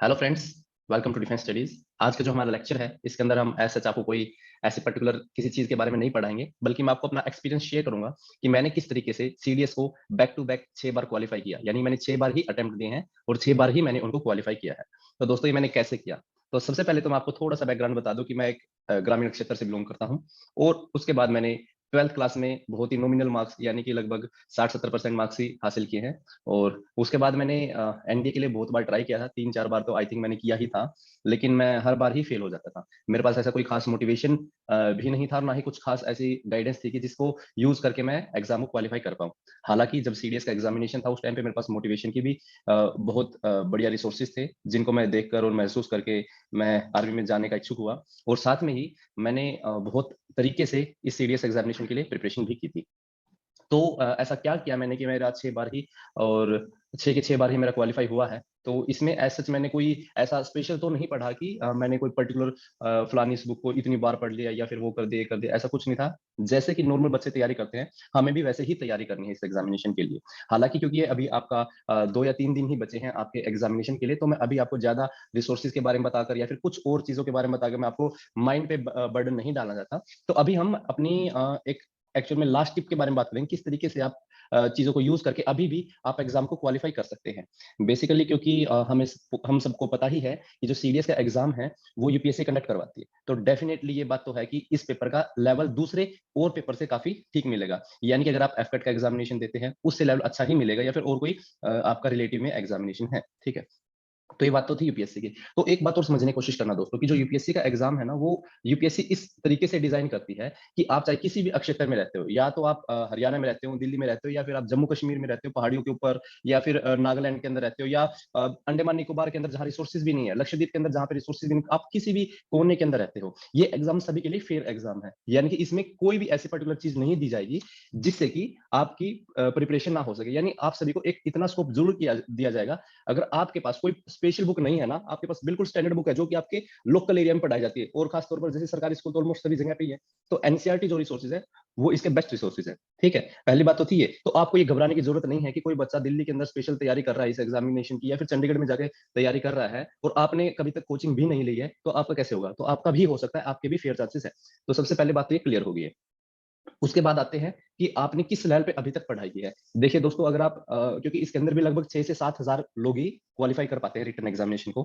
Hello friends, welcome to defence studies. आज का जो हमारा लेक्चर है इसके अंदर हम ऐसे आपको कोई ऐसे पर्टिकुलर किसी चीज के बारे में नहीं पढ़ाएंगे, बल्कि मैं आपको अपना एक्सपीरियंस शेयर करूंगा कि मैंने किस तरीके से सीडीएस को बैक टू बैक 6 बार क्वालिफाई किया। यानी मैंने 6 बार ही अटेम्प्ट दिए हैं और 6 बार ही मैंने उनको क्वालिफाई किया है। तो दोस्तों, ये मैंने कैसे किया? तो सबसे पहले तो मैं आपको थोड़ा सा बैकग्राउंड बता दूं कि मैं एक ग्रामीण क्षेत्र से बिलोंग करता हूँ। और उसके बाद मैंने 12th क्लास में बहुत ही नॉमिनल मार्क्स यानी कि लगभग 60-70% मार्क्स ही हासिल किए हैं। और उसके बाद मैंने एनडीए के लिए बहुत बार ट्राई किया था, 3-4 बार तो आई थिंक मैंने किया ही था। लेकिन मैं हर बार ही फेल हो जाता था। मेरे पास ऐसा कोई खास मोटिवेशन भी नहीं था और ना ही कुछ खास ऐसी गाइडेंस थी कि जिसको यूज करके मैं एग्जाम को क्वालिफाई कर पाऊँ। हालांकि जब सीडीएस का एग्जामिनेशन था उस टाइम पे मेरे पास मोटिवेशन की भी बहुत बढ़िया रिसोर्सेज थे, जिनको मैं देखकर और महसूस करके मैं आर्मी में जाने का इच्छुक हुआ। और साथ में ही मैंने बहुत तरीके से इस सीडीएस एग्जामिनेशन के लिए प्रिपरेशन भी की थी। तो ऐसा क्या किया मैंने कि मेरा 6 बार ही और 6 के 6 बार ही मेरा क्वालिफाई हुआ है। तो इसमें एज़ सच मैंने कोई ऐसा स्पेशल तो नहीं पढ़ा कि मैंने कोई पर्टिकुलर फलानी इस बुक को इतनी बार पढ़ लिया या फिर वो कर दिया, ये कर दिया, ऐसा कुछ नहीं था। जैसे कि नॉर्मल बच्चे तैयारी करते हैं, हमें भी वैसे ही तैयारी करनी है इस एग्जामिनेशन के लिए। हालाँकि क्योंकि ये अभी आपका 2 या 3 दिन ही बचे हैं आपके एग्जामिनेशन के लिए, तो मैं अभी आपको ज़्यादा रिसोर्सेज़ के बारे में बताकर या फिर कुछ और चीज़ों के बारे में बताकर मैं आपको माइंड पे बर्डन नहीं डालना चाहता। तो अभी हम अपनी एक एक्चुअल में लास्ट टिप के बारे में बात करेंगे, किस तरीके से आप चीज़ों को यूज़ करके अभी भी आप एग्ज़ाम को क्वालिफ़ाई कर सकते हैं। बेसिकली क्योंकि हम सबको पता ही है कि जो सीडीएस का एग्ज़ाम है, वो यूपीएससी कंडक्ट करवाती है। तो डेफ़िनेटली ये बात तो है कि इस पेपर का लेवल दूसरे और पेपर से काफ़ी ठीक मिलेगा। यानी कि अगर आप एफकेट का एग्ज़ामिनेशन देते हैं, उससे लेवल अच्छा ही मिलेगा या फिर और कोई आपका रिलेटिव में एग्ज़ामिनेशन है, ठीक है? तो ये बात तो थी यूपीएससी की। तो एक बात और समझने की कोशिश करना दोस्तों कि जो यूपीएससी का एग्ज़ाम है ना, वो यूपीएससी इस तरीके से डिज़ाइन करती है कि आप चाहे किसी भी क्षेत्र में रहते हो, या तो आप हरियाणा में रहते हो, दिल्ली में रहते हो, या फिर आप जम्मू कश्मीर में रहते हो, पहाड़ियों के ऊपर, या फिर नागालैंड के अंदर रहते हो, या अंडमान निकोबार के अंदर जहाँ रिसोर्सेज़ भी नहीं है, लक्षद्वीप के अंदर जहाँ पे रिसोर्सेज़ भी नहीं, आप किसी भी कोने के अंदर रहते हो, ये एग्ज़ाम सभी के लिए फेयर एग्ज़ाम है। यानी कि इसमें कोई भी ऐसी पर्टिकुलर चीज़ नहीं दी जाएगी, जिससे कि आपकी प्रिपरेशन ना हो सके। यानी आप सभी को एक इतना स्कोप ज़रूर किया दिया जाएगा। अगर आपके पास कोई स्पेशल बुक नहीं है ना, आपके पास बिल्कुल स्टैंडर्ड बुक है जो कि आपके लोकल एरिया में पढ़ाई जाती है, और खास तौर पर जैसे सरकारी स्कूल तो ऑलमोस्ट सभी जगह पे ही है। तो एनसीईआरटी जो रिसोर्सेज है, वो इसके बेस्ट रिसोर्सेज है। ठीक है, पहली बात तो थी ये। तो आपको ये घबराने की जरूरत नहीं है कि कोई बच्चा दिल्ली के अंदर स्पेशल तैयारी कर रहा है इस एग्जामिनेशन की, या फिर चंडीगढ़ में जाके तैयारी कर रहा है और आपने कभी तक कोचिंग भी नहीं ली है, तो आपका कैसे होगा? तो आपका भी हो सकता है, आपके भी फेयर चांसेस है। तो सबसे पहले बात तो ये क्लियर होगी है। उसके बाद आते हैं कि आपने किस लेवल पे अभी तक पढ़ाई की है। देखिए दोस्तों, अगर आप क्योंकि इसके अंदर भी लगभग 6 से 7 हज़ार लोग ही क्वालीफाई कर पाते हैं रिटन एग्जामिनेशन को।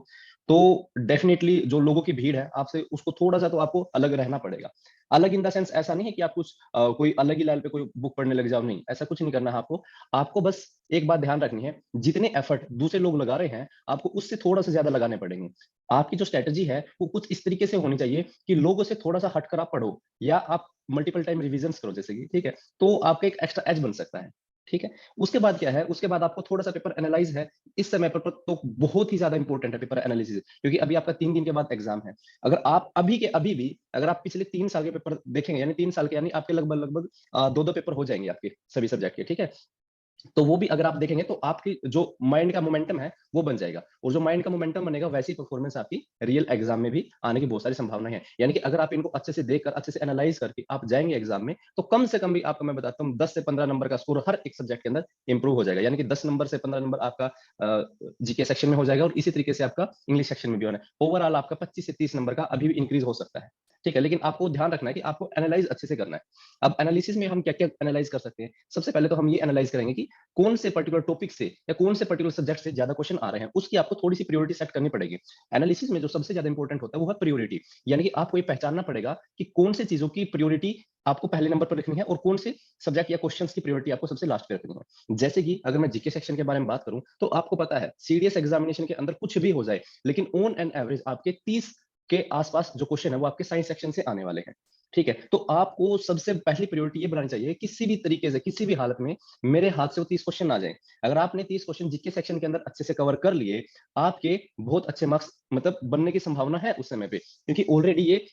तो डेफिनिटली जो लोगों की भीड़ है, आपसे उसको थोड़ा-सा तो आपको अलग रहना पड़ेगा। अलग इन द सेंस ऐसा नहीं है कि आप कुछ कोई अलग ही लेवल पे कोई बुक पढ़ने लग जाओ, नहीं, ऐसा कुछ नहीं करना है आपको। आपको बस एक बात ध्यान रखनी है, जितने एफर्ट दूसरे लोग लगा रहे हैं, आपको उससे थोड़ा-सा ज़्यादा लगाने पड़ेंगे। आपकी जो स्ट्रैटेजी है, वो कुछ इस तरीके से होनी चाहिए कि लोगों से थोड़ा-सा हटकर आप पढ़ो, या आप मल्टीपल टाइम रिविजन्स करो जैसे कि, ठीक है? तो आपका एक एक्स्ट्रा एज बन सकता है, ठीक है? उसके बाद क्या है, उसके बाद आपको थोड़ा-सा पेपर एनालाइज़ है, इस समय पर तो बहुत ही ज़्यादा इंपॉर्टेंट है पेपर एनालिसिस, क्योंकि अभी आपका 3 दिन के बाद एग्ज़ाम है। अगर आप अभी के अभी भी अगर आप पिछले 3 साल के पेपर देखेंगे, यानी 3 साल के, यानी आपके लगभग-लगभग 2-2 पेपर हो जाएँगे आपके सभी सब्जेक्ट के, ठीक है? तो वो भी अगर आप देखेंगे तो आपकी जो माइंड का मोमेंटम है वो बन जाएगा, और जो माइंड का मोमेंटम बनेगा वैसी परफॉर्मेंस आपकी रियल एग्जाम में भी आने की बहुत सारी संभावना है। यानी कि अगर आप इनको अच्छे से देखकर अच्छे से एनालाइज करके आप जाएंगे एग्जाम में, तो कम से कम भी आपको मैं बताता हूँ 10 से 15 नंबर का स्कोर हर एक सब्जेक्ट के अंदर इंप्रूव हो जाएगा। यानी कि 10 नंबर से 15 नंबर आपका जीके सेक्शन में हो जाएगा, और इसी तरीके से आपका इंग्लिश सेक्शन में भी होना है। ओवरऑल आपका 25 से 30 नंबर का अभी भी इंक्रीज हो सकता है। ठीक है, लेकिन आपको ध्यान रखना है कि आपको एनालाइज अच्छे से करना है। अब एनालिसिस में हम क्या क्या एनालाइज कर सकते हैं? सबसे पहले तो हम ये एनालाइज करेंगे कि कौन से पर्टिकुलर टॉपिक से या कौन से पर्टिकुलर सब्जेक्ट से ज्यादा क्वेश्चन आ रहे हैं, उसकी आपको थोड़ी सी प्रायोरिटी सेट करनी पड़ेगी। एनालिसिस में जो सबसे ज्यादा इंपॉर्टेंट होता है वो है प्रायोरिटी। यानी कि आपको ये पहचानना पड़ेगा कि कौन से चीजों की प्रायोरिटी आपको पहले नंबर पर रखनी है, और कौन से सब्जेक्ट या क्वेश्चंस की प्रायोरिटी आपको सबसे लास्ट पे रखनी है। जैसे कि अगर मैं जीके सेक्शन के बारे में बात करूं, तो आपको पता है सीडीएस एग्जामिनेशन के अंदर कुछ भी हो जाए, लेकिन ऑन एन एवरेज आपके 30 के आसपास जो क्वेश्चन है वो आपके साइंस सेक्शन से आने वाले हैं। ठीक है, तो आपको सबसे पहली प्रायोरिटी ये बनानी चाहिए, किसी भी तरीके से किसी भी हालत में मेरे हाथ से वो 30 क्वेश्चन आ जाए। अगर आपने 30 क्वेश्चन जीके सेक्शन के अंदर अच्छे से कवर कर लिए, आपके बहुत अच्छे मार्क्स मतलब बनने की संभावना है उस समय पे, क्योंकि ऑलरेडी ये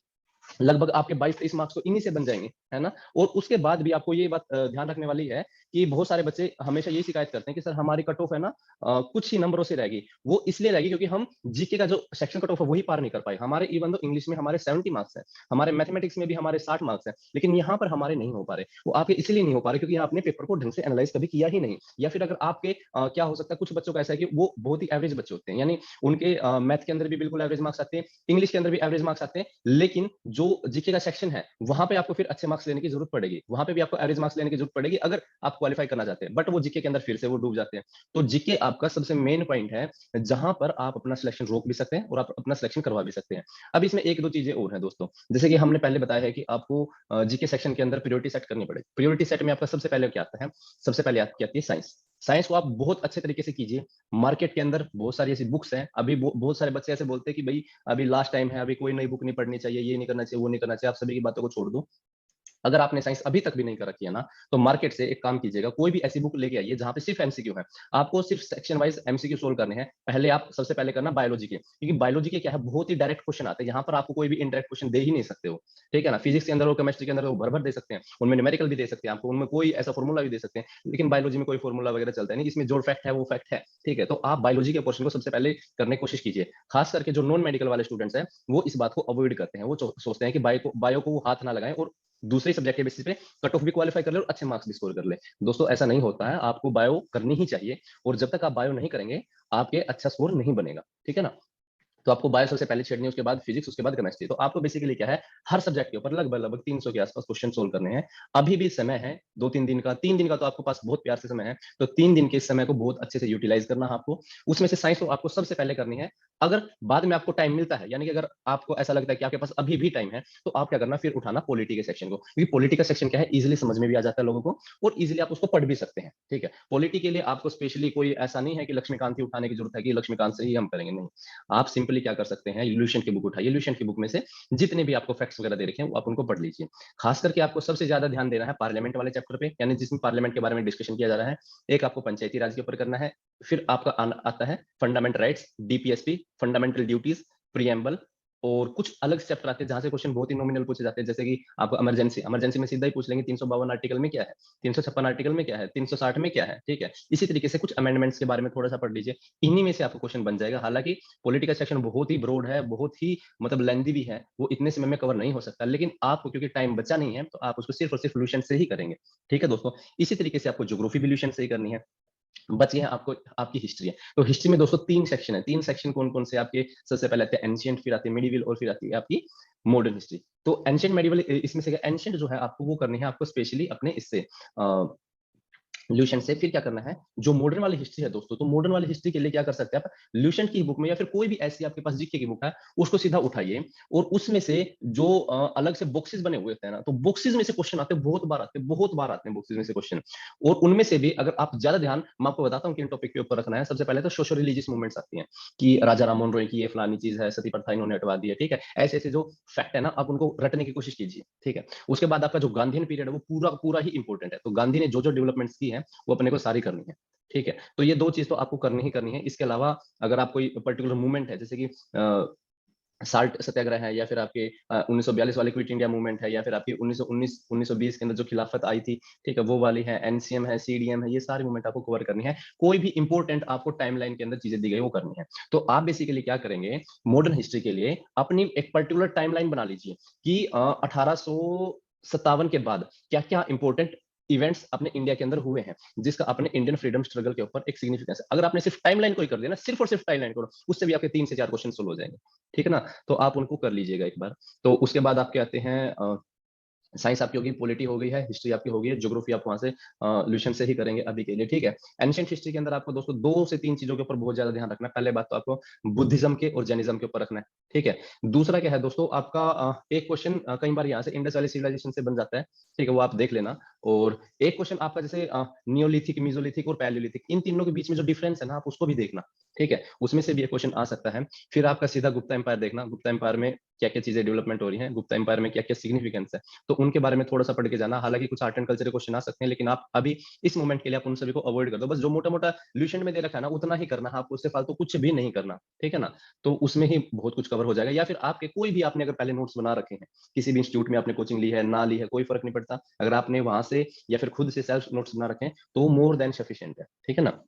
लगभग आपके 22-23 मार्क्स तो इन्हीं से बन जाएँगे, है ना? और उसके बाद भी आपको ये बात ध्यान रखने वाली है कि बहुत सारे बच्चे हमेशा यही शिकायत करते हैं कि सर हमारी कट ऑफ है ना कुछ ही नंबरों से रहेगी। वो इसलिए रहेगी क्योंकि हम जीके का जो सेक्शन कट ऑफ है वही पार नहीं कर पाए। हमारे इवन दो इंग्लिश में हमारे 70 मार्क्स हैं, हमारे मैथमेटिक्स में भी हमारे 60 मार्क्स हैं, लेकिन यहाँ पर हमारे नहीं हो पा रहे। वो आपके इसलिए नहीं हो पा रहे क्योंकि आपने पेपर को ढंग से एनालाइज़ कभी किया ही नहीं। या फिर अगर आपके क्या हो सकता है कुछ बच्चों का ऐसा है कि वो बहुत ही एवरेज बच्चे होते हैं, यानी उनके मैथ के अंदर भी बिल्कुल एवरेज मार्क्स आते हैं, इंग्लिश के अंदर भी एवरेज मार्क्स आते हैं, लेकिन जो जीके का सेक्शन है, वहाँ पे आपको फिर अच्छे मार्क्स लेने की ज़रूरत पड़ेगी। वहाँ पे भी आपको एवरेज मार्क्स लेने की ज़रूरत पड़ेगी अगर आप क्वालीफाई करना चाहते हैं। बट वो जीके के अंदर फिर से वो डूब जाते हैं। तो जीके आपका सबसे मेन पॉइंट है, जहाँ पर आप अपना सिलेक्शन रोक भी सकते हैं और आप अपना सिलेक्शन करवा भी सकते हैं। अब इसमें 1-2 चीज़ें और हैं दोस्तों। जैसे कि हमने पहले बताया है कि आपको जीके सेक्शन के अंदर प्रायोरिटी सेट करनी पड़ेगी। प्रायोरिटी सेट में आपका सबसे पहले क्या आता है? सबसे पहले आपकी आती है साइंस। साइंस को आप बहुत अच्छे तरीके से कीजिए। मार्केट के अंदर बहुत सारी ऐसी बुक्स हैं। अभी बहुत सारे बच्चे ऐसे बोलते हैं कि भई अभी लास्ट टाइम है, अभी कोई नई बुक नहीं पढ़नी चाहिए, ये नहीं करना चाहिए, वो नहीं करना चाहिए, आप सभी की बातों को छोड़ दो। अगर आपने साइंस अभी तक भी नहीं कर रखी है ना, तो मार्केट से एक काम कीजिएगा, कोई भी ऐसी बुक लेके आइए जहाँ पे सिर्फ एमसीक्यू है। आपको सिर्फ सेक्शन वाइज़ एमसीक्यू सोल्व करने हैं। पहले आप सबसे पहले करना बायोलॉजी के, क्योंकि बायोलॉजी के क्या है बहुत ही डायरेक्ट क्वेश्चन आते हैं, यहाँ पर आपको कोई भी इनडायरेक्ट क्वेश्चन दे ही नहीं सकते हो, ठीक है ना? फिजिक्स के अंदर और केमिस्ट्री के अंदर वो भर-भर दे सकते हैं, उनमें न्यूमेरिकल भी दे सकते हैं आपको, उनमें कोई ऐसा फॉर्मूला भी दे सकते हैं, लेकिन बायोलॉजी में कोई फॉर्मूला वगैरह चलता है नहीं, इसमें जो फैक्ट है वो फैक्ट है, ठीक है? तो आप बायोलॉजी के पोर्शन को सबसे पहले करने की कोशिश कीजिए। खास करके जो नॉन मेडिकल वाले स्टूडेंट्स हैं, वो इस बात को अवॉइड करते हैं, वो सोचते हैं कि बायो को वो हाथ ना लगाएँ और दूसरे सब्जेक्ट के बेसिस पे कट ऑफ भी क्वालीफाई कर ले और अच्छे मार्क्स भी स्कोर कर ले। दोस्तों ऐसा नहीं होता है, आपको बायो करनी ही चाहिए और जब तक आप बायो नहीं करेंगे, आपके अच्छा स्कोर नहीं बनेगा, ठीक है ना? तो आपको बायो सबसे पहले छेड़नी है, उसके बाद फिजिक्स, उसके बाद केमिस्ट्री। तो आपको बेसिकली क्या है, हर सब्जेक्ट के ऊपर लगभग-लगभग 300 के आस-पास क्वेश्चन सोल्व करने हैं। अभी भी समय है 2-3 दिन का, 3 दिन का तो आपके पास बहुत प्यार से समय है। तो 3 दिन के इस समय को बहुत अच्छे से यूटिलाइज़ करना है आपको। उसमें से साइंस तो आपको सबसे पहले करनी है। अगर बाद में आपको टाइम मिलता है, यानी कि अगर आपको ऐसा लगता है कि आपके पास अभी भी टाइम है, तो आप क्या करना फिर उठाना पॉलिटी के सेक्शन को। क्योंकि पॉलिटी का सेक्शन क्या है, ईज़िली समझ में भी आ जाता है लोगों को और ईज़िली आप उसको पढ़ भी सकते हैं, ठीक है? पॉलिटी के लिए आपको स्पेशली कोई ऐसा नहीं है कि लक्ष्मीकांत ही उठाने की ज़रूरत है कि लक्ष्मीकांत से ही हम करेंगे, नहीं। आप सिंपली क्या कर सकते हैं, इल्यूशन की बुक उठाइए, इल्यूशन की बुक में से जितने भी आपको फैक्ट्स वगैरह दे रखे हैं, वो आप उनको पढ़ लीजिए। खास करके आपको सबसे ज़्यादा ध्यान देना है पार्लियामेंट वाले चैप्टर पे, यानी जिसमें पार्लियामेंट के बारे में डिस्कशन किया जा रहा है। एक आपको पंचायती राज के ऊपर करना है, फिर आपका आता है fundamental rights, DPSP, fundamental duties, preamble और कुछ अलग चैप्टर आते हैं जहाँ से क्वेश्चन बहुत ही नॉमिनल पूछे जाते हैं, जैसे कि आपको इमरजेंसी इमरजेंसी में सीधा ही पूछ लेंगे 352 आर्टिकल में क्या है, 356 आर्टिकल में क्या है, 360 में क्या है, ठीक है? इसी तरीके से कुछ अमेंडमेंट्स के बारे में थोड़ा सा पढ़ लीजिए। इन्हीं में से आपको क्वेश्चन बन जाएगा। हालांकि पॉलिटिकल सेक्शन बहुत ही ब्रॉड है, बहुत ही मतलब लेंथी भी है, वो इतने समय में कवर नहीं हो सकता, लेकिन आपको क्योंकि टाइम बचा नहीं है, तो आप उसको सिर्फ और सिर्फ सॉल्यूशन से ही करेंगे, ठीक है दोस्तों? इसी तरीके से आपको ज्योग्राफी भी सॉल्यूशन से ही करनी है। बच गया आपको आपकी हिस्ट्री है। तो हिस्ट्री में दोस्तों 3 सेक्शन है। 3 सेक्शन कौन-कौन से आपके सबसे पहले आते हैं एंशिएंट, फिर आती है मेडिएवल और फिर आती है आपकी मॉडर्न हिस्ट्री। तो एंशिएंट मेडिएवल इसमें से एंशिएंट जो है आपको वो करनी है आपको स्पेशली अपने इससे ल्यूशन से फिर क्या करना है, जो मॉडर्न वाली हिस्ट्री है दोस्तों, तो मॉडर्न वाली हिस्ट्री के लिए क्या कर सकते हैं आप, ल्यूशन की बुक में या फिर कोई भी ऐसी आपके पास जीके की बुक है, उसको सीधा उठाइए और उसमें से जो अलग से बॉक्सेस बने हुए होते हैं ना, तो बॉक्सेस में से क्वेश्चन आते हैं, बहुत बार आते हैं बॉक्सेस में से क्वेश्चन। और उनमें से भी अगर आप ज्यादा ध्यान, मैं आपको बताता हूँ किन टॉपिक के ऊपर रखना है। सबसे पहले तो सोशल रिलीजियस मूवमेंट्स आती हैं कि राजा राममोहन रॉय की ये फलानी चीज है, सती प्रथा इन्होंने हटवा दी है, ठीक है? ऐसे ऐसे जो फैक्ट है ना, आप उनको रटने की कोशिश कीजिए, ठीक है? उसके बाद आपका जो गांधीयन पीरियड है वो पूरा पूरा ही इंपॉर्टेंट है। तो गांधी ने जो जो डेवलपमेंट्स की है वो अपने को सारी करनी है, ठीक है? तो ये 2 चीज़ तो आपको करनी ही करनी है। इसके अलावा अगर आप कोई पर्टिकुलर मूवमेंट है, जैसे कि साल्ट सत्याग्रह है या फिर आपके 1942 वाली क्विट इंडिया मूवमेंट है या फिर आपकी 1919 के अंदर जो खिलाफत आई थी, ठीक है? वो वाली है, एनसीएम है, सीडीएम है, ये सारी मूवमेंट आपको कवर करनी है। कोई भी इंपॉर्टेंट आपको टाइमलाइन के अंदर चीज़ें दी गई, वो करनी है। तो आप बेसिकली क्या करेंगे, मॉडर्न हिस्ट्री के लिए अपनी एक पर्टिकुलर टाइमलाइन बना लीजिए कि 1857 के बाद क्या-क्या इंपॉर्टेंट इवेंट्स अपने इंडिया के अंदर हुए हैं, जिसका अपने इंडियन फ्रीडम स्ट्रगल के ऊपर एक सिग्निफिकेंस है। अगर आपने सिर्फ टाइमलाइन को ही कर दिया ना, सिर्फ और सिर्फ टाइमलाइन को, उससे भी आपके 3 से 4 क्वेश्चन सोल्व हो जाएँगे, ठीक है ना? तो आप उनको कर लीजिएगा एक बार। तो उसके बाद आपके आते हैं साइंस आपकी होगी, पॉलिटी हो गई है, हिस्ट्री आपकी हो गई है, ज्योग्राफी आप वहाँ से ल्यूशन से ही करेंगे अभी के लिए, ठीक है? एंशिएंट हिस्ट्री के अंदर आपको दोस्तों 2 से 3 चीज़ों के ऊपर बहुत ज़्यादा ध्यान रखना है। पहले बात तो आपको बुद्धिज़्म के और जैनिज़्म के ऊपर रखना है, ठीक है? दूसरा क्या है दोस्तों, आपका एक क्वेश्चन कई बार यहाँ से इंडस वैली सिविलाइजेशन से बन जाता है, ठीक है? वो आप देख लेना। और एक क्वेश्चन आपका जैसे नियोलिथिक, मेसोलिथिक और पैलियोलिथिक, इन तीनों के बीच में जो डिफरेंस है ना, आप उसको भी देखना, ठीक है? उसमें से भी एक क्वेश्चन आ सकता है। फिर आपका सीधा गुप्ता एम्पायर देखना, गुप्ता एम्पायर में क्या-क्या चीजें डेवलपमेंट हो रही हैं, गुप्ता एम्पायर में क्या-क्या सिग्निफिकेंस है, तो उनके बारे में थोड़ा-सा पढ़ के जाना। हालाँकि कुछ आर्ट एंड कल्चर के क्वेश्चन आ सकते हैं, लेकिन आप अभी इस मोमेंट के लिए आप उन सभी को अवॉइड कर दो। बस जो मोटा-मोटा ल्यूसेंट में दे रखा है ना, उतना ही करना है आपको, उससे फालतू कुछ भी नहीं करना, ठीक है ना? तो उसमें ही बहुत कुछ कवर हो जाएगा। या फिर आपके कोई भी आपने अगर पहले नोट्स बना रखे हैं, किसी भी इंस्टीट्यूट में आपने कोचिंग ली है, ना ली है, कोई फ़र्क नहीं पड़ता। अगर आपने वहाँ से या फिर खुद से सेल्फ नोट्स बना रखे हैं, तो मोर देन सफिशिएंट है, ठीक है ना?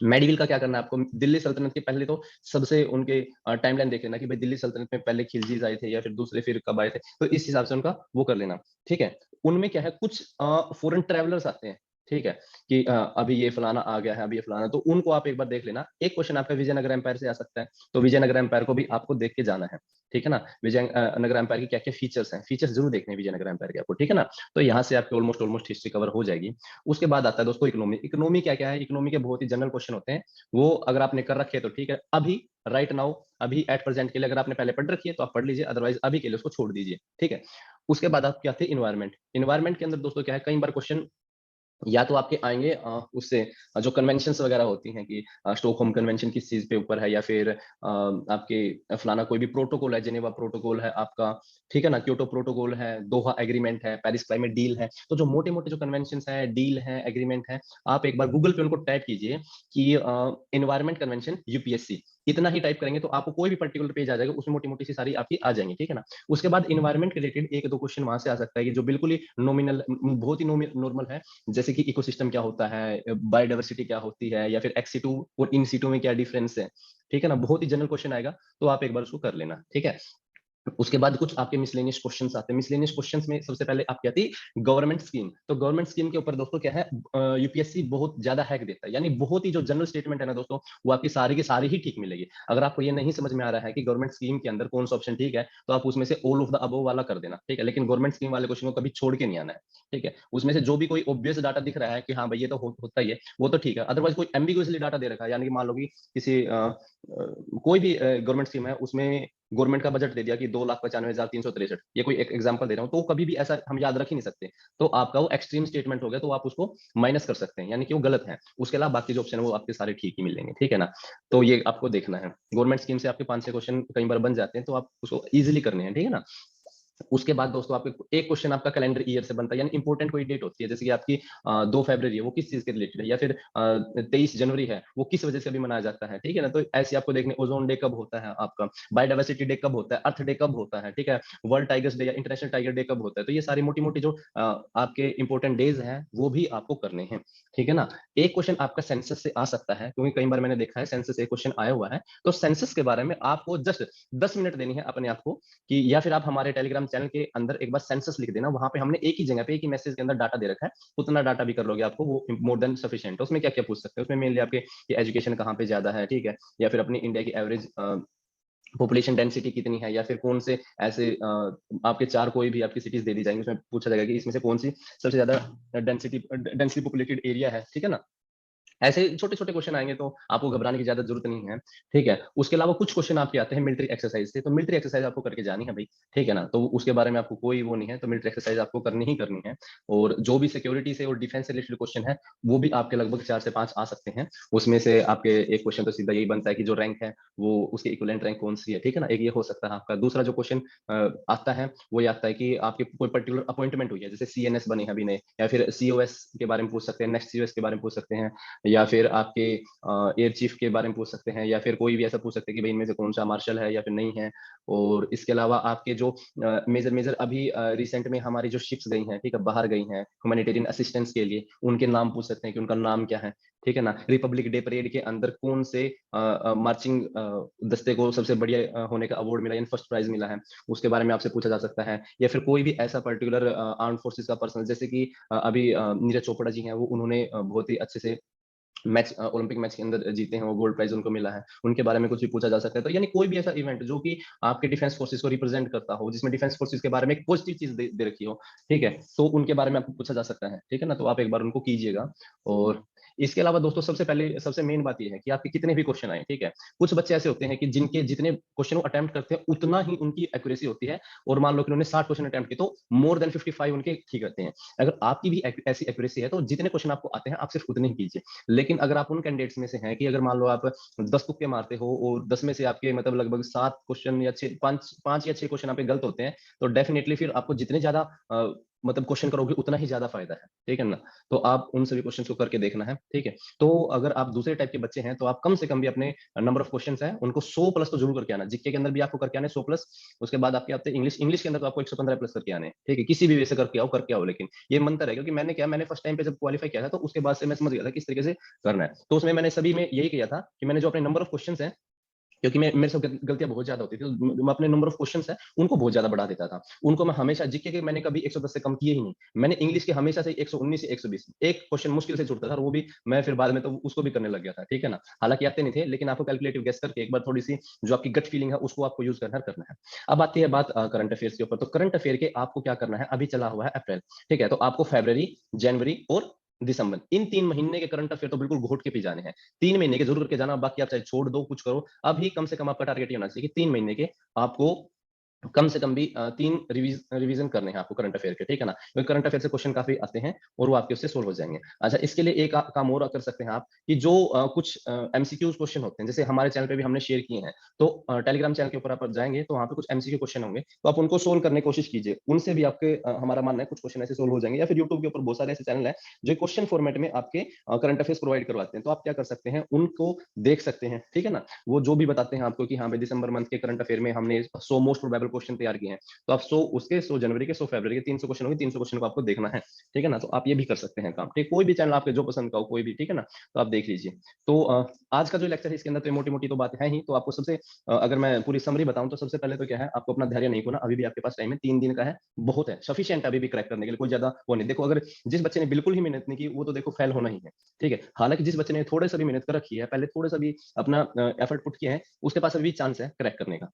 मेडिकल का क्या करना है आपको, दिल्ली सल्तनत के पहले तो सबसे उनके टाइमलाइन देख लेना कि भाई दिल्ली सल्तनत में पहले खिलजीज आए थे या फिर दूसरे फिर कब आए थे, तो इस हिसाब से उनका वो कर लेना, ठीक है। उनमें क्या है, कुछ फॉरेन ट्रैवलर्स आते हैं, ठीक है, कि अभी ये फलाना आ गया है, अभी ये फलाना, तो उनको आप एक बार देख लेना। एक क्वेश्चन आपका विजयनगर एम्पायर से आ सकता है, तो विजयनगर एम्पायर को भी आपको देख के जाना है, ठीक है ना। विजयनगर एम्पायर की क्या क्या फीचर्स हैं, फीचर्स जरूर देखने हैं विजयनगर एम्पायर के आपको, ठीक है ना। तो यहाँ से आपकी ऑलमोस्ट ऑलमोस्ट हिस्ट्री कवर हो जाएगी। उसके बाद आता है दोस्तों इकोनॉमी। इकोनॉमी क्या क्या है, इकोनॉमी के बहुत ही जनरल क्वेश्चन होते हैं, वो अगर आपने कर रखे तो ठीक है, अभी राइट नाउ, अभी एट प्रेजेंट के लिए अगर आपने पहले पढ़ रखी है तो आप पढ़ लीजिए, अदरवाइज अभी के लिए उसको छोड़ दीजिए, ठीक है। उसके बाद आप क्या थे, इन्वायरमेंट। इन्वायरमेंट के अंदर दोस्तों क्या है, कई बार क्वेश्चन या तो आपके आएंगे उससे जो कन्वेंशंस वगैरह होती हैं कि स्टॉकहोम कन्वेंशन किस चीज पे ऊपर है, या फिर आपके फलाना कोई भी प्रोटोकॉल है, जेनेवा प्रोटोकॉल है आपका, ठीक है ना, क्योटो प्रोटोकॉल है, दोहा एग्रीमेंट है, पेरिस क्लाइमेट डील है। तो जो मोटे मोटे जो कन्वेंशंस है, डील है, एग्रीमेंट है, आप एक बार गूगल पे उनको टाइप कीजिए कि एनवायरमेंट कन्वेंशन यूपीएससी, इतना ही टाइप करेंगे तो आपको कोई भी पर्टिकुलर पेज आ जाएगा, उसमें मोटी मोटी सी सारी आपकी आ जाएंगी, ठीक है ना। उसके बाद इन्वायरमेंट रिलेटेड एक दो क्वेश्चन वहां से आ सकता है कि जो बिल्कुल ही नॉमिनल, बहुत ही नॉर्मल है, जैसे कि इकोसिस्टम क्या होता है, बायोडायवर्सिटी क्या होती है, या फिर एक्स सीटू और इन सीटू में क्या डिफरेंस है, ठीक है ना। बहुत ही जनरल क्वेश्चन आएगा, तो आप एक बार उसको कर लेना, ठीक है। उसके बाद कुछ आपके मिसलेनियस क्वेश्चंस आते हैं। मिसलेनियस क्वेश्चंस में सबसे पहले आपकी आती है गवर्नमेंट स्कीम। तो गवर्नमेंट स्कीम के ऊपर दोस्तों क्या है, यूपीएससी बहुत ज्यादा हैक देता है, यानी बहुत ही जो जनरल स्टेटमेंट है ना दोस्तों, वो आपकी सारी की सारी ही ठीक मिलेगी। अगर आपको ये नहीं समझ में आ रहा है कि गवर्नमेंट स्कीम के अंदर कौन सा ऑप्शन ठीक है, तो आप उसमें से ऑल ऑफ द अबव वाला कर देना, ठीक है। लेकिन गवर्नमेंट स्कीम वाले क्वेश्चन को कभी छोड़ के नहीं आना है, ठीक है। उसमें से जो भी कोई ऑब्वियस डाटा दिख रहा है कि हाँ भाई ये तो होता ही है, वो तो ठीक है। अदरवाइज कोई एम्बिगुअसली डाटा दे रखा है, यानी कि मान लो कि किसी कोई भी गवर्नमेंट स्कीम है, उसमें गवर्नमेंट का बजट दे दिया कि 2,95,363, ये कोई एक एग्जांपल दे रहा हूँ, तो कभी भी ऐसा हम याद रख ही नहीं सकते। तो आपका वो एक्सट्रीम स्टेटमेंट हो गया, तो आप उसको माइनस कर सकते हैं, यानी कि वो गलत है। उसके अलावा बाकी जो ऑप्शन है वो आपके सारे ठीक ही मिलेंगे, ठीक है ना। तो ये आपको देखना है, गवर्नमेंट स्कीम से आपके 5-6 क्वेश्चन कई बार बन जाते हैं, तो आप उसको इजिली करने हैं, ठीक है ना। उसके बाद दोस्तों आपके एक क्वेश्चन आपका कैलेंडर ईयर से बनता है, यानी इंपॉर्टेंट कोई डेट होती है, जैसे कि आपकी 2 फरवरी है, वो किस चीज के रिलेटेड है, या फिर 23 जनवरी है, वो किस वजह से अभी मनाया जाता है, ठीक है ना। तो ऐसे आपको देखने, ओजोन डे कब होता है आपका, बायोडाइवर्सिटी डे कब होता है, अर्थ डे कब होता है, ठीक है, वर्ल्ड टाइगर्स डे या इंटरनेशनल टाइगर डे कब होता है। तो ये सारी मोटी मोटी जो आपके इंपॉर्टेंट डेज हैं, वो भी आपको करने हैं, ठीक है ना। एक क्वेश्चन आपका सेंसस से आ सकता है, क्योंकि कई बार मैंने देखा है सेंसस से क्वेश्चन आया हुआ है। तो सेंसस के बारे में आपको जस्ट 10 मिनट देनी है अपने आप को, कि या फिर आप हमारे टेलीग्राम चैनल के अंदर एक बार सेंसस लिख देना, वहां पे हमने एक ही जगह पे एक ही मैसेज के अंदर डाटा दे रखा है, उतना डाटा भी कर लोगे आपको वो मोर देन सफिशिएंट है। उसमें क्या क्या पूछ सकते हैं, उसमें मेनली आपके एजुकेशन कहाँ पे ज्यादा है, ठीक है, या फिर अपनी इंडिया की एवरेज पॉपुलेशन डेंसिटी कितनी है, या फिर कौन से ऐसे आपके चार कोई भी आपकी सिटीज दे दी जाएंगी, उसमें पूछा जाएगा कि इसमें से कौन सी सबसे ज्यादा डेंसिटी पॉपुलेटेड एरिया है, ठीक है ना। ऐसे छोटे छोटे क्वेश्चन आएंगे, तो आपको घबराने की ज्यादा जरूरत नहीं है, ठीक है। उसके अलावा कुछ क्वेश्चन आपके आते हैं मिलिट्री एक्सरसाइज से, तो मिलिट्री एक्सरसाइज आपको करके जानी है भाई, ठीक है ना। तो उसके बारे में आपको कोई वो नहीं है, तो मिलिट्री एक्सरसाइज आपको करनी ही करनी है। और जो भी सिक्योरिटी से और डिफेंस से रिलेटेड क्वेश्चन है, वो भी आपके लगभग 4 से 5 आ सकते हैं। उसमें से आपके एक क्वेश्चन तो सीधा यही बनता है कि जो रैंक है वो उसकी इक्विवेलेंट रैंक कौन सी है, ठीक है ना, एक ये हो सकता है आपका। दूसरा जो क्वेश्चन आता है वो ये आता है कि आपकी कोई पर्टिकुलर अपॉइंटमेंट हुई है, जैसे सीएनएस बने हैं अभी नए, या फिर सीओएस के बारे में पूछ सकते हैं, नेक्स्ट सीओएस के बारे में पूछ सकते हैं, या फिर आपके एयर चीफ के बारे में पूछ सकते हैं, या फिर कोई भी ऐसा पूछ सकते हैं कि भाई इनमें से कौन सा मार्शल है या फिर नहीं है। और इसके अलावा आपके जो मेजर मेजर अभी रिसेंट में हमारी जो शिप्स गई हैं, ठीक है, बाहर गई हैं ह्यूमैनिटेरियन असिस्टेंस के लिए, उनके नाम पूछ सकते हैं कि उनका नाम क्या है, ठीक है ना। रिपब्लिक डे परेड के अंदर कौन से मार्चिंग दस्ते को सबसे बढ़िया होने का अवार्ड मिला, यानी फर्स्ट प्राइज मिला है, उसके बारे में आपसे पूछा जा सकता है। या फिर कोई भी ऐसा पर्टिकुलर आर्म फोर्सेस का पर्सन, जैसे कि अभी नीरज चोपड़ा जी हैं, वो उन्होंने बहुत ही अच्छे से मैच ओलंपिक मैच के अंदर जीते हैं, वो गोल्ड प्राइज उनको मिला है, उनके बारे में कुछ भी पूछा जा सकता है। तो यानी कोई भी ऐसा इवेंट जो कि आपके डिफेंस फोर्सेस को रिप्रेजेंट करता हो, जिसमें डिफेंस फोर्सेस के बारे में एक पॉजिटिव चीज दे रखी हो, ठीक है, तो उनके बारे में आपको पूछा जा सकता है, ठीक है ना। तो आप एक बार उनको कीजिएगा। और इसके अलावा दोस्तों सबसे मेन बात ये है कि आपके कितने भी क्वेश्चन आए, ठीक है? कुछ बच्चे ऐसे होते हैं कि जिनके जितने क्वेश्चन वो अटेम्प्ट करते हैं उतना ही उनकी एक्यूरेसी होती है, और मान लो कि उन्होंने 60 क्वेश्चन अटेम्प्ट किए तो मोर देन 55 उनके ठीक रहते हैं। अगर आपकी भी ऐसी एक्यूरेसी है तो जितने क्वेश्चन आपको आते हैं आप सिर्फ उतने ही कीजिए। लेकिन अगर आप उन कैंडिडेट्स में से हैं कि अगर मान लो आप 10 तुक्के मारते हो और 10 में से आपके मतलब लगभग 7 क्वेश्चन या 5 या 6 क्वेश्चन आपके गलत होते हैं, तो डेफिनिटली फिर आपको जितने ज्यादा मतलब क्वेश्चन करोगे उतना ही ज्यादा फायदा है, ठीक है ना? तो आप उन सभी क्वेश्चन को करके देखना है, ठीक है? तो अगर आप दूसरे टाइप के बच्चे हैं तो आप कम से कम भी अपने नंबर ऑफ क्वेश्चंस हैं उनको 100 प्लस तो जरूर करके आना। जीके के अंदर भी आपको करके आने 100 प्लस, उसके बाद आपके आते इंग्लिश के अंदर तो आपको 115 प्लस करके आने, ठीक है? किसी भी वे से करके आओ, लेकिन ये मंत्र है, क्योंकि मैंने फर्स्ट टाइम पे जब क्वालिफाई किया था तो उसके बाद से मैं समझ गया था किस तरीके से करना है। तो उसमें मैंने सभी में यही किया था कि मैंने जो अपने नंबर ऑफ क्वेश्चन है, क्योंकि मेरे से गलतियां बहुत ज्यादा होती थी, तो मैं अपने नंबर ऑफ क्वेश्चंस है उनको बहुत ज्यादा बढ़ा देता था। उनको मैं हमेशा जीके के मैंने कभी 110 से कम किए ही नहीं। मैंने इंग्लिश के हमेशा से 119 से 120, एक क्वेश्चन मुश्किल से छूटता था, और वो भी मैं फिर बाद में तो उसको भी करने लग गया था, ठीक है ना? हालांकि आते नहीं थे, लेकिन आपको कैलकुलेटिव गेस करके एक बार थोड़ी सी जो आपकी गट फीलिंग है उसको आपको यूज करना है। अब आती है बात करंट अफेयर्स के ऊपर। तो करंट अफेयर के आपको क्या करना है, अभी चला हुआ है अप्रैल, ठीक है? तो आपको फरवरी, जनवरी और दिसंबर, इन 3 महीने के करंट अफेयर तो बिल्कुल घोट के पी जाने हैं। 3 महीने के जरूर करके जाना, बाकी आप चाहे छोड़ दो, कुछ करो। अभी कम से कम आपका टारगेट ये होना चाहिए कि 3 महीने के आपको कम से कम भी 3 रिवीजन करने हैं आपको करंट अफेयर के, ठीक है ना? क्योंकि करंट अफेयर से क्वेश्चन काफी आते हैं और वो आपके उससे सोल्व हो जाएंगे। अच्छा, इसके लिए एक काम और कर सकते हैं आप कि जो कुछ एमसीक्यूज क्वेश्चन होते हैं, जैसे हमारे चैनल पे भी हमने शेयर किए हैं, तो टेलीग्राम चैनल के ऊपर आप जाएंगे तो वहाँ पे कुछ एमसीक्यू क्वेश्चन होंगे, तो आप उनको सोल्व करने की कोशिश कीजिए। उनसे भी आपके हमारा मानना है कुछ क्वेश्चन ऐसे सोल्व हो जाएंगे। या फिर यूट्यूब के ऊपर बहुत सारे ऐसे चैनल है जो क्वेश्चन फॉर्मेट में आपके करंट अफेयर्स प्रोवाइड करवाते हैं, तो आप क्या कर सकते हैं, उनको देख सकते हैं, ठीक है ना? वो जो भी बताते हैं आपको कि हाँ भाई दिसंबर मंथ के करंट अफेयर में हमने 100 मोस्ट प्रोबेबल क्वेश्चन तैयार किए हैं, तो आप 100 उसके, 100 जनवरी के, 100 फरवरी के, 300 क्वेश्चन होंगे, 300 क्वेश्चन को आपको देखना है, ठीक है ना? तो आप ये भी कर सकते हैं काम, ठीक? कोई भी चैनल आपके जो पसंद का हो, कोई भी, ठीक है ना? तो आप देख लीजिए। तो आज का जो लेक्चर है इसके अंदर तो मोटी मोटी तो बात है ही। तो आपको सबसे अगर मैं पूरी समरी बताऊं तो सबसे पहले तो क्या है, आपको अपना धैर्य नहीं खोना। अभी भी आपके पास टाइम है, 3 दिन का है, बहुत है, सफिशियंट अभी भी क्रैक करने के लिए, कोई ज्यादा वो नहीं। देखो, अगर जिस बच्चे ने बिल्कुल ही मेहनत नहीं की वो तो देखो फेल होना ही है, ठीक है? हालांकि जिस बच्चे ने थोड़े सा भी मेहनत कर रखी है, पहले थोड़ा सा भी अपना एफर्ट पुट किया है, उसके पास अभी भी चांस है क्रैक करने का।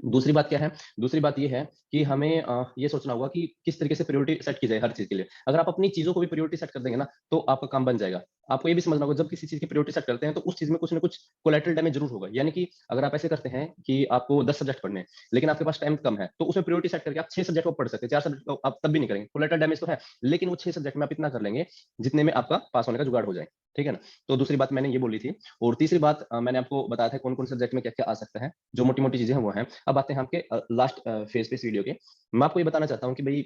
दूसरी बात क्या है? दूसरी बात ये है कि हमें ये सोचना होगा कि किस तरीके से प्रायोरिटी सेट की जाए हर चीज के लिए। अगर आप अपनी चीजों को भी प्रायोरिटी सेट कर देंगे ना, तो आपका काम बन जाएगा। आपको ये भी समझना होगा, जब किसी चीज की प्रायोरिटी सेट करते हैं तो उस चीज में कुछ ना कुछ कोलैटरल डैमेज जरूर होगा। यानी कि अगर आप ऐसे करते हैं कि आपको 10 सब्जेक्ट पढ़ने हैं, लेकिन आपके पास टाइम कम है, तो उसमें प्रायोरिटी सेट करके आप 6 सब्जेक्ट को पढ़ सकते हैं, 4 सब्जेक्ट आप तब भी नहीं करेंगे, कोलैटरल डैमेज तो है, लेकिन वो 6 सब्जेक्ट में आप इतना कर लेंगे जितने में आपका पास होने का जुगाड़ हो जाए, ठीक है ना? तो दूसरी बात मैंने ये बोली थी। और तीसरी बात मैंने आपको बताया था कौन कौन सब्जेक्ट में क्या क्या आ सकता है, जो मोटी मोटी चीजें हैं वो हैं। अब आते हैं आपके लास्ट फेज पे इस वीडियो के। मैं आपको ये बताना चाहता हूँ कि भाई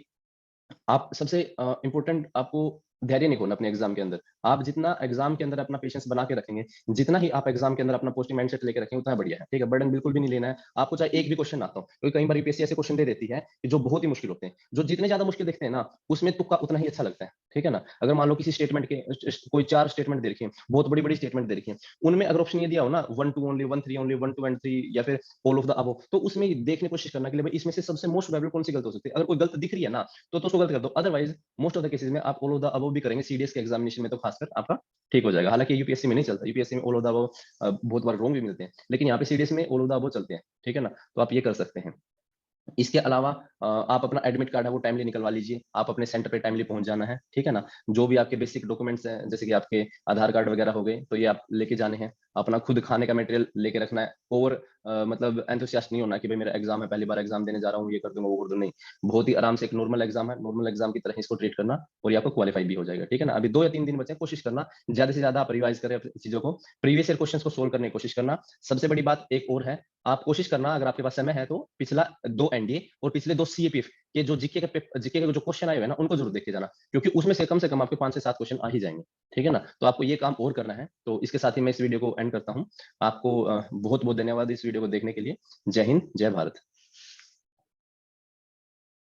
आप सबसे इंपॉर्टेंट, आपको धैर्य नहीं खोना अपने एग्जाम के अंदर। आप जितना एग्जाम के अंदर अपना पेशेंस बना के रखेंगे, जितना ही आप एग्जाम के अंदर अपना पॉजिटिव माइंडसेट लेके रखेंगे, उतना बढ़िया है, ठीक है? बर्डन बिल्कुल भी नहीं लेना है आपको, चाहे एक भी क्वेश्चन आता हो, क्योंकि कई बार यूपीएससी ऐसे क्वेश्चन दे देती है कि जो बहुत ही मुश्किल होते हैं। जो जितने ज्यादा मुश्किल दिखते हैं ना, उसमें तुक्का उतना ही अच्छा लगता है, ठीक है ना? अगर मान लो किसी स्टेटमेंट के कोई 4 स्टेटमेंट दे रखी है, बहुत बड़ी बड़ी स्टेटमेंट दे रखी है, उनमें अगर ऑप्शन ये दिया हो ना 1 2 ओनली, 1 3 ओनली, 1 2 एंड 3, या फिर ऑल ऑफ द अबव, तो उसमें देखने की कोशिश करना कि भाई इसमें से सबसे मोस्ट प्रोबेबल कौन सी गलत हो सकती है। अगर कोई गलत दिख रही है ना, तो उसको गलत कर दो, otherwise most of the cases में आप ऑल ऑफ द अबव भी करेंगे, सीडीएस के एग्जामिनेशन में तो खासकर आपका ठीक हो जाएगा। हालांकि यूपीएससी में नहीं चलता, यूपीएससी में ऑल ऑफ द अबव बहुत बार रॉन्ग भी मिलते हैं, लेकिन यहाँ पे सीडीएस में ऑल ऑफ द अबव चलते हैं, ठीक है ना? तो आप ये कर सकते हैं। इसके अलावा आप अपना एडमिट कार्ड है वो टाइमली निकलवा लीजिए, आप अपने सेंटर पे टाइमली पहुंच जाना है, ठीक है ना? जो भी आपके बेसिक डॉक्यूमेंट्स हैं, जैसे कि आपके आधार कार्ड वगैरह हो गए, तो ये आप लेके जाने हैं। अपना खुद खाने का मटेरियल लेके रखना है, और मतलब एंथुसियास्ट नहीं होना कि भाई मेरा एग्जाम है, पहली बार एग्जाम देने जा रहा हूँ, ये कर दूंगा वो कर दूंगा, नहीं। बहुत ही आराम से, एक नॉर्मल एग्जाम है, नॉर्मल एग्जाम की तरह इसको ट्रीट करना, और ये आपको क्वालिफाई भी हो जाएगा, ठीक है ना? अभी 2 या 3 दिन बचे हैं, कोशिश करना ज्यादा से ज्यादा आप रिवाइज करें अपनी चीजों को, प्रीवियस ईयर क्वेश्चन को सोल्व करने की कोशिश करना। सबसे बड़ी बात एक और है, आप कोशिश करना अगर आपके पास समय है तो पिछला 2 एनडीए और पिछले 2 सीएपीएफ के जो जीके के जो क्वेश्चन आए हुए हैं ना, उनको जरूर देख के जाना, क्योंकि उसमें से कम आपके 5 से 7 क्वेश्चन आ ही जाएंगे, ठीक है ना? तो आपको ये काम और करना है। तो इसके साथ ही मैं इस वीडियो को एंड करता हूँ। आपको बहुत बहुत धन्यवाद इस वीडियो को देखने के लिए। जय हिंद, जय भारत।